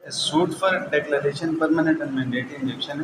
suit for declaration permanent and mandatory injunction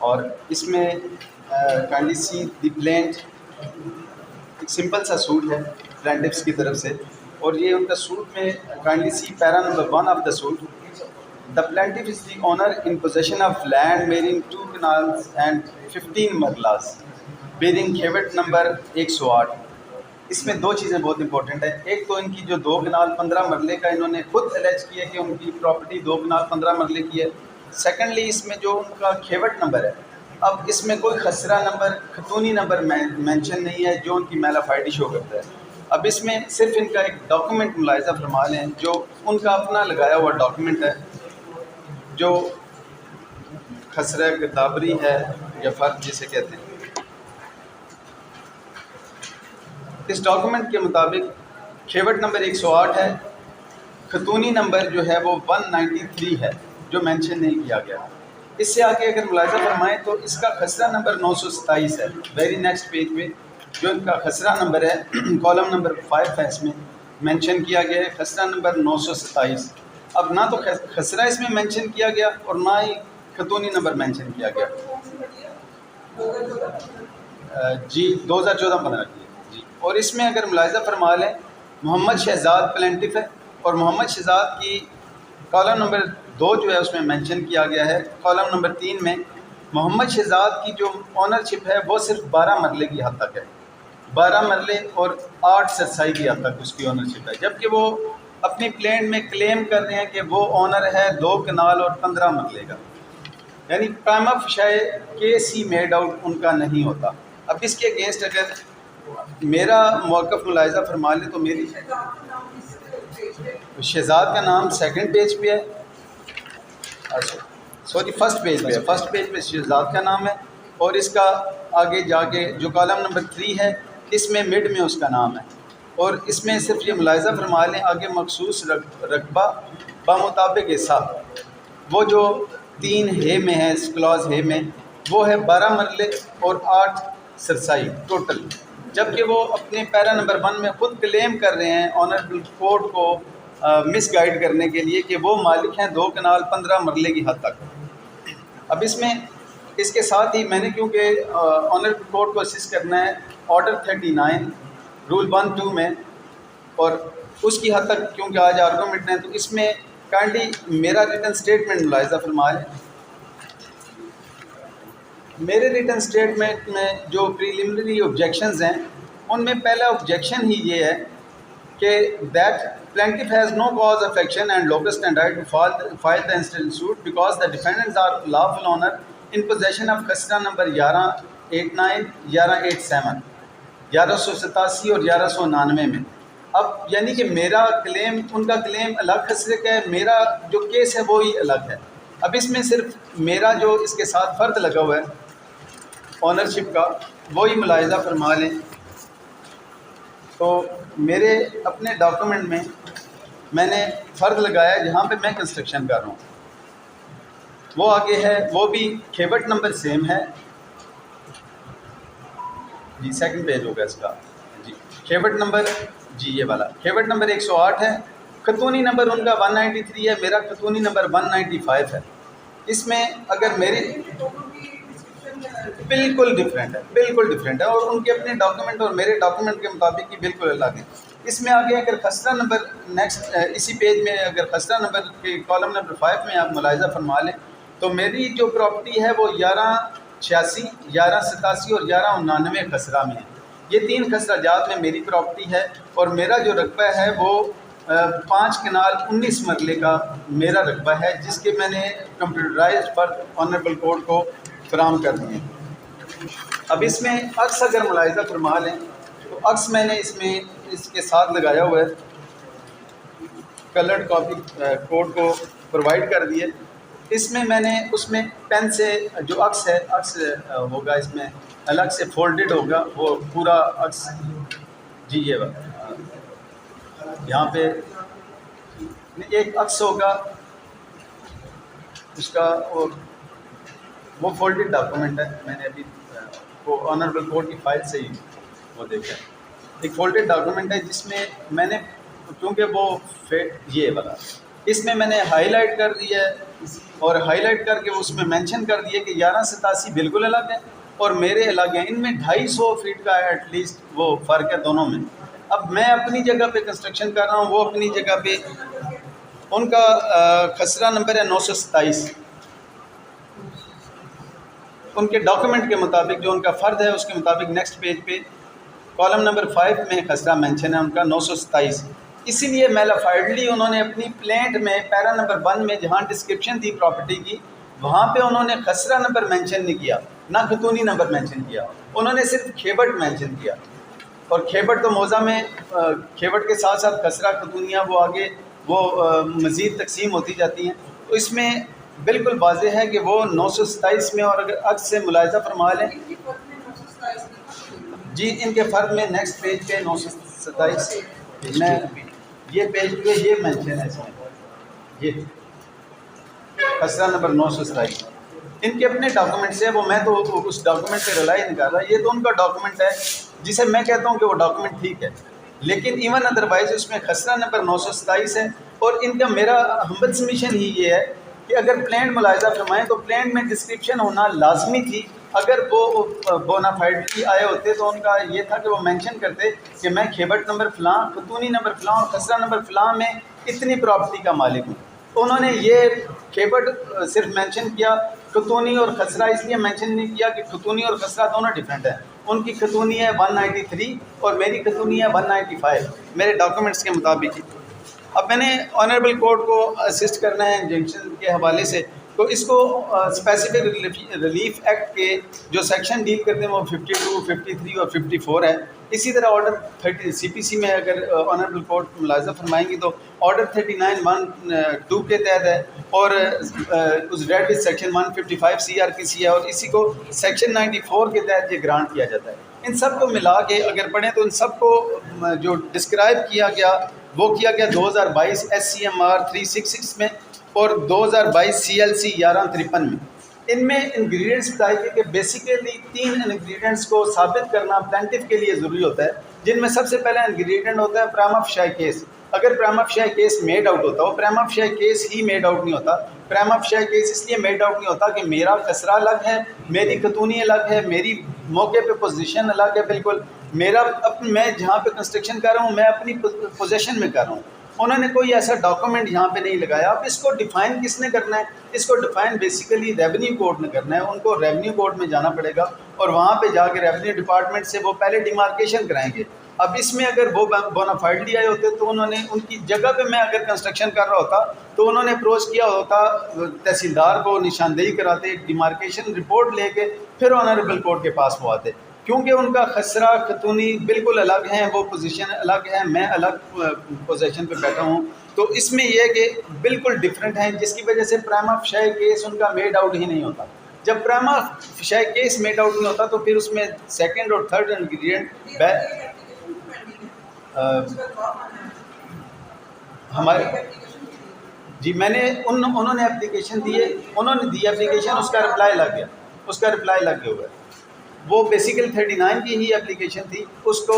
اور اس میں kindly سی دی planet ایک سمپل سا سوٹ ہے پلینٹفس کی طرف سے اور یہ ان کا سوٹ میں kindly see para number 1 of the suit. The plaintiff is the owner in possession of land bearing 2 canals and 15 مرلاز bearing کھیوٹ number 108. اس میں دو چیزیں بہت امپورٹنٹ ہیں. ایک تو ان کی جو 2 کنال 15 مرلے کا انہوں نے خود الیج کیا کہ ان کی پراپرٹی 2 کنال 15 مرلے کی ہے. سیکنڈلی اس میں جو ان کا کھیوٹ نمبر ہے, اب اس میں کوئی خسرہ نمبر خطونی نمبر مینشن نہیں ہے جو ان کی میل آف آئی ڈی شو کرتا ہے. اب اس میں صرف ان کا ایک ڈاکومنٹ ملاحظہ فرما لیں جو ان کا اپنا لگایا ہوا ڈاکومنٹ ہے جو خسرہ کتابری ہے یا فرق جسے کہتے ہیں. اس ڈاکومنٹ کے مطابق کھیوٹ نمبر 108 ہے, خطونی نمبر جو ہے وہ 193 ہے جو مینشن نہیں کیا گیا. اس سے آگے اگر ملاحظہ فرمائیں تو اس کا خسرہ نمبر 927 ہے. ویری نیکسٹ پیج پہ جو ان کا خسرہ نمبر ہے کالم نمبر 5 ہے, اس میں مینشن کیا گیا ہے خسرہ نمبر 927. اب نہ تو خسرہ اس میں مینشن کیا گیا اور نہ ہی خطونی نمبر مینشن کیا گیا. جی 2014-15 کی جی. اور اس میں اگر ملاحظہ فرما لیں محمد شہزاد پلینٹف ہے اور محمد شہزاد کی کالم نمبر 2 جو ہے اس میں مینشن کیا گیا ہے. کالم نمبر 3 میں محمد شہزاد کی جو اونرشپ ہے وہ صرف 12 مرلے کی حد تک ہے, 12 مرلے اور 8 سرسائی کی حد تک اس کی اونرشپ ہے, جبکہ وہ اپنی پلینٹ میں کلیم کر رہے ہیں کہ وہ اونر ہے 2 کنال اور 15 مرلے کا. یعنی پرائما فشائے کیس ہی میڈ آؤٹ ان کا نہیں ہوتا. اب اس کے اگینسٹ اگر میرا موقف ملاحظہ فرما لیں تو میری شہزاد کا نام سیکنڈ پیج پہ ہے, سوری فرسٹ پیج پہ ہے. فرسٹ پیج پہ شہزاد کا نام ہے اور اس کا آگے جا کے جو کالم نمبر 3 ہے اس میں مڈ میں اس کا نام ہے. اور اس میں صرف یہ ملاحظہ فرما لیں آگے مخصوص رقبہ بمطابق حصہ وہ جو 3 ہے میں ہے, کلاز ہے میں وہ ہے 12 مرلے اور 8 سرسائی ٹوٹل, جبکہ وہ اپنے پیرا نمبر 1 میں خود کلیم کر رہے ہیں آنریبل کورٹ کو مس گائیڈ کرنے کے لیے کہ وہ مالک ہیں 2 کنال 15 مرلے کی حد تک. اب اس میں اس کے ساتھ ہی میں نے کیونکہ آنریبل کورٹ کو اسسٹ کرنا ہے آرڈر 39 رول 1-2 میں اور اس کی حد تک کیونکہ آج آرگومنٹ ہیں تو اس میں کائنڈلی میرا ریٹن اسٹیٹمنٹ ملاحظہ فرما لیں. میرے ریٹن اسٹیٹمنٹ میں جو پریلیمنری آبجیکشنز ہیں ان میں پہلا آبجیکشن ہی یہ ہے کہ that plaintiff has no cause of action and locus standi to file the instance suit because the defendants are lawful owner in possession of خسرہ نمبر 1189, 1187, 1187 اور 1199 میں. اب یعنی کہ میرا کلیم ان کا کلیم الگ خسرے کا ہے, میرا جو کیس ہے وہی الگ ہے. اب اس میں صرف میرا جو اس کے ساتھ فرد لگا ہوا ہے اونرشپ کا وہی ملاحظہ فرما لیں. تو میرے اپنے ڈاکومنٹ میں نے فرد لگایا جہاں پہ میں کنسٹرکشن کر رہا ہوں, وہ آگے ہے وہ بھی کھیوٹ نمبر سیم ہے جی, سیکنڈ پیج ہوگا اس کا جی. کھیوٹ نمبر جی یہ والا کھیوٹ نمبر 108 ہے, خطونی نمبر ان کا 193 ہے, میرا خطونی نمبر 195 ہے. اس میں اگر میری بالکل ڈفرینٹ ہے اور ان کے اپنے ڈاکومنٹ اور میرے ڈاکومنٹ کے مطابق ہی بالکل الگ ہے. اس میں آگے اگر خسرہ نمبر نیکسٹ اسی پیج میں اگر خسرہ نمبر کے کالم نمبر 5 میں آپ ملاحظہ فرما لیں تو میری جو پراپرٹی ہے وہ 1186, 1187 اور 1199 خسرہ میں ہے. یہ 3 خسرہ جات میں میری پراپرٹی ہے اور میرا جو رقبہ ہے وہ 5 کنال 19 مرلے کا میرا رقبہ ہے جس کے میں نے کمپیوٹرائز پر آنریبل کورٹ کو فراہم کر دیے. اب اس میں عکس اگر ملاحظہ فرما لیں تو عکس میں نے اس کے ساتھ لگایا ہوا ہے, کلرڈ کاپی کورٹ کو پرووائڈ کر دیے. اس میں نے اس میں پین سے جو عکس ہے عکس ہوگا اس میں الگ سے فولڈڈ ہوگا وہ پورا عکس جی. یہ یہاں پہ ایک عکس ہوگا اس کا وہ فولڈڈ ڈاکومنٹ ہے. میں نے ابھی وہ آنریبل کورٹ کی فائل سے ہی وہ دیکھا ہے. ایک فولڈڈ ڈاکومنٹ ہے جس میں نے کیونکہ وہ یہ والا اس میں نے ہائی لائٹ کر دیا ہے اور ہائی لائٹ کر کے اس میں مینشن کر دیا کہ 1187 بالکل الگ ہے اور میرے الگ ہیں. ان میں 250 فیٹ کا ایٹ لیسٹ وہ فرق ہے دونوں میں. اب میں اپنی جگہ پہ کنسٹرکشن کر رہا ہوں, وہ اپنی جگہ پہ, ان کا خسرہ نمبر ہے 927. ان کے ڈاکومنٹ کے مطابق جو ان کا فرد ہے اس کے مطابق نیکسٹ پیج پہ کالم نمبر 5 میں خسرہ مینشن ہے ان کا 927. اسی لیے میلافائڈلی انہوں نے اپنی پلینٹ میں پیرا نمبر 1 میں جہاں ڈسکرپشن تھی پراپرٹی کی وہاں پہ انہوں نے خسرہ نمبر مینشن نہیں کیا, نہ خطونی نمبر مینشن کیا, انہوں نے صرف کھیبٹ مینشن کیا. اور کھیبٹ تو موضع میں کھیبٹ کے ساتھ ساتھ خسرہ خطونیاں وہ آگے وہ مزید تقسیم ہوتی جاتی ہیں. تو اس میں بالکل واضح ہے کہ وہ 927 میں, اور اگر عکس سے ملاحظہ فرما لیں جی ان کے فرق میں نیکسٹ پیج پہ 927 میں یہ پیج پہ یہ مینشن ہے, اس میں یہ خسرہ نمبر 927 ان کے اپنے ڈاکومنٹس ہیں. وہ میں تو اس ڈاکومنٹ پہ رلائی نہیں کر رہا, یہ تو ان کا ڈاکومنٹ ہے جسے میں کہتا ہوں کہ وہ ڈاکومنٹ ٹھیک ہے, لیکن ایون ادروائز اس میں خسرہ نمبر 927 ہے. اور ان کا میرا ہمبل سبمیشن ہی یہ ہے کہ اگر پلینٹ ملاحظہ فرمائیں تو پلینٹ میں ڈسکرپشن ہونا لازمی تھی. اگر وہ بونافائڈلی آئے ہوتے تو ان کا یہ تھا کہ وہ مینشن کرتے کہ میں کھیبٹ نمبر فلاں, خطونی نمبر فلاں اور خسرہ نمبر فلاں میں اتنی پراپرٹی کا مالک ہوں. انہوں نے یہ کھیبٹ صرف مینشن کیا, خطونی اور خسرہ اس لیے مینشن نہیں کیا کہ خطونی اور خسرہ دونوں ڈیفرنٹ ہیں. ان کی خطونی ہے 193 اور میری خطونی ہے 195 میرے ڈاکومنٹس کے مطابق. اب میں نے آنریبل کورٹ کو اسسٹ کرنا ہے انجنکشن کے حوالے سے, تو اس کو اسپیسیفک ریلیف ایکٹ کے جو سیکشن ڈیل کرتے ہیں وہ 52, 53 اور 54 ہے. اسی طرح آرڈر 30 سی پی سی میں اگر آنریبل کورٹ ملاحظہ فرمائیں گی تو آرڈر 39(1)(2) کے تحت ہے, اور اس read with section 155 C R P C ہے, اور اسی کو سیکشن 94 کے تحت یہ گرانٹ کیا جاتا ہے. ان سب کو ملا کے اگر پڑھیں تو ان سب کو جو ڈسکرائب کیا گیا وہ کیا گیا 2022 SCMR 366 میں اور 2022 CLC 1153 میں. ان میں انگریڈینٹس بتائے گئے کہ بیسیکلی 3 انگریڈینٹس کو ثابت کرنا پلینٹف کے لیے ضروری ہوتا ہے, جن میں سب سے پہلا انگریڈینٹ ہوتا ہے پرائما فیشائی کیس. اگر پرائما فیشائی کیس میڈ آؤٹ ہوتا, وہ پرائما فیشائی کیس ہی میڈ آؤٹ نہیں ہوتا. پرائما فیشائی کیس اس لیے میڈ آؤٹ نہیں ہوتا کہ میرا خسرہ الگ ہے, میری خطونی الگ ہے, میری موقع پہ پوزیشن الگ ہے, بالکل میرا میں جہاں پہ کنسٹرکشن کر رہا ہوں میں اپنی پوزیشن میں کر رہا ہوں. انہوں نے کوئی ایسا ڈاکومنٹ یہاں پہ نہیں لگایا. اب اس کو ڈیفائن کس نے کرنا ہے؟ اس کو ڈیفائن بیسیکلی ریونیو کورٹ نے کرنا ہے. ان کو ریونیو کورٹ میں جانا پڑے گا اور وہاں پہ جا کے ریونیو ڈپارٹمنٹ سے وہ پہلے ڈیمارکیشن کرائیں گے. اب اس میں اگر وہ بونافائڈلی آئے ہوتے تو انہوں نے ان کی جگہ پہ میں اگر کنسٹرکشن کر رہا ہوتا تو انہوں نے اپروچ کیا ہوتا تحصیلدار کو, نشاندہی کراتے, ڈیمارکیشن رپورٹ لے کے پھر آنریبل کورٹ کے پاس وہ آتے, کیونکہ ان کا خسرہ خطونی بالکل الگ ہیں, وہ پوزیشن الگ ہے, میں الگ پوزیشن پہ بیٹھا ہوں. تو اس میں یہ ہے کہ بالکل ڈفرینٹ ہیں, جس کی وجہ سے پرائما فیشائی کیس ان کا میڈ آؤٹ ہی نہیں ہوتا. جب پرائما فیشائی کیس میڈ آؤٹ نہیں ہوتا تو پھر اس میں سیکنڈ اور تھرڈ انگریڈینٹ ہمارے جی میں نے انہوں نے اپلیکیشن دی ہے, انہوں نے دی اپلیکیشن, اس کا رپلائی لگ گیا, اس کا رپلائی لگ گیا ہوا ہے. وہ بیسیکل 39 کی ہی اپلیکیشن تھی, اس کو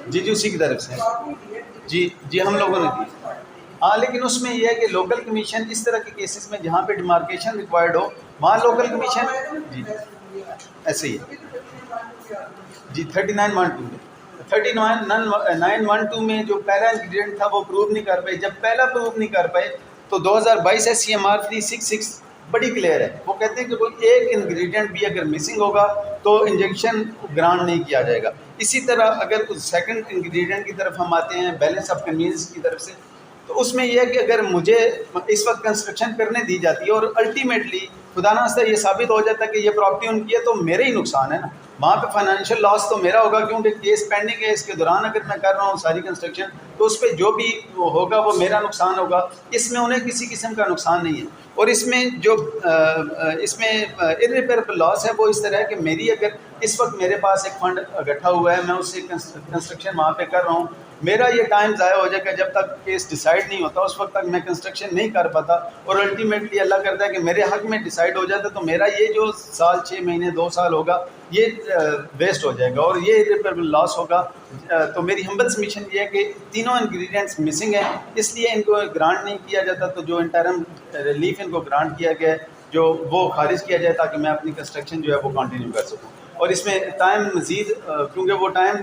جی جی اسی کی طرف سے جی ہم لوگوں نے دی. ہاں لیکن اس میں یہ ہے کہ لوکل کمیشن اس طرح کے کیسز میں جہاں پہ ڈیمارکیشن ریکوائرڈ ہو وہاں لوکل کمیشن جی ایسے ہی جی 39(1)(2) میں 39(1)(2) میں جو پہلا انگریڈینٹ تھا وہ پروو نہیں کر پائے. جب پہلا پروو نہیں کر پائے تو 2022 SCMR 366 بڑی کلیئر ہے. وہ کہتے ہیں کہ کوئی ایک انگریڈینٹ بھی اگر مسنگ ہوگا تو انجیکشن گرانٹ نہیں کیا جائے گا. اسی طرح اگر سیکنڈ انگریڈینٹ کی طرف ہم آتے ہیں بیلنس آف کنوینئنس کی طرف سے, تو اس میں یہ ہے کہ اگر مجھے اس وقت کنسٹرکشن کرنے دی جاتی ہے اور الٹیمیٹلی خدا نخواستہ یہ ثابت ہو جاتا ہے کہ یہ پراپرٹی ان کی ہے تو میرے ہی نقصان ہے نا, وہاں پہ فائنینشیل لاس تو میرا ہوگا, کیونکہ کیس پینڈنگ ہے. اس کے دوران اگر میں کر رہا ہوں ساری کنسٹرکشن تو اس پہ جو بھی ہوگا وہ میرا نقصان ہوگا. اس میں انہیں کسی قسم کا نقصان نہیں ہے. اور اس میں جو اس میں irreparable لاس ہے وہ اس طرح ہے کہ میری اگر اس وقت میرے پاس ایک فنڈ اکٹھا ہوا ہے, میں اس سے کنسٹرکشن وہاں پہ کر رہا ہوں. میرا یہ ٹائم ضائع ہو جائے گا, جب تک کیس ڈیسائیڈ نہیں ہوتا اس وقت تک میں کنسٹرکشن نہیں کر پاتا, اور الٹیمیٹلی اللہ کرتا ہے کہ میرے حق میں ڈیسائیڈ ہو جاتا ہے, تو میرا یہ جو سال 6 مہینے 2 سال ہوگا یہ ویسٹ ہو جائے گا اور یہ irreparable لاس ہوگا. تو میری ہمبل سبمیشن یہ ہے کہ تینوں انگریڈینٹس مسنگ ہیں, اس لیے ان کو گرانٹ نہیں کیا جاتا. تو جو انٹرم ریلیف ان کو گرانٹ کیا گیا ہے جو وہ خارج کیا جائے تاکہ میں اپنی کنسٹرکشن جو ہے وہ کنٹینیو کر سکوں. اور اس میں ٹائم مزید کیونکہ وہ ٹائم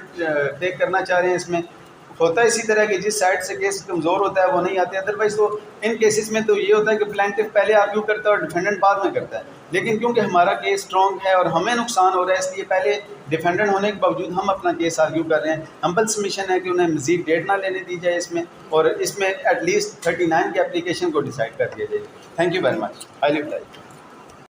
ٹیک کرنا چاہ رہے ہیں, اس میں ہوتا ہے اسی طرح کہ جس سائڈ سے کیس کمزور ہوتا ہے وہ نہیں آتے. ادروائز تو ان کیسز میں تو یہ ہوتا ہے کہ پلینٹف پہلے آرگیو کرتا ہے اور ڈیفینڈنٹ بعد میں کرتا ہے, لیکن کیونکہ ہمارا کیس اسٹرانگ ہے اور ہمیں نقصان ہو رہا ہے اس لیے پہلے ڈیفینڈنٹ ہونے کے باوجود ہم اپنا کیس آرگیو کر رہے ہیں. ہمبل سبمیشن ہے کہ انہیں مزید ڈیٹ نہ لینے دی جائے اس میں, اور اس میں ایٹ لیسٹ 39 کی اپلیکیشن کو ڈیسائیڈ کر دیا جائے. Thank you very much. I leave time.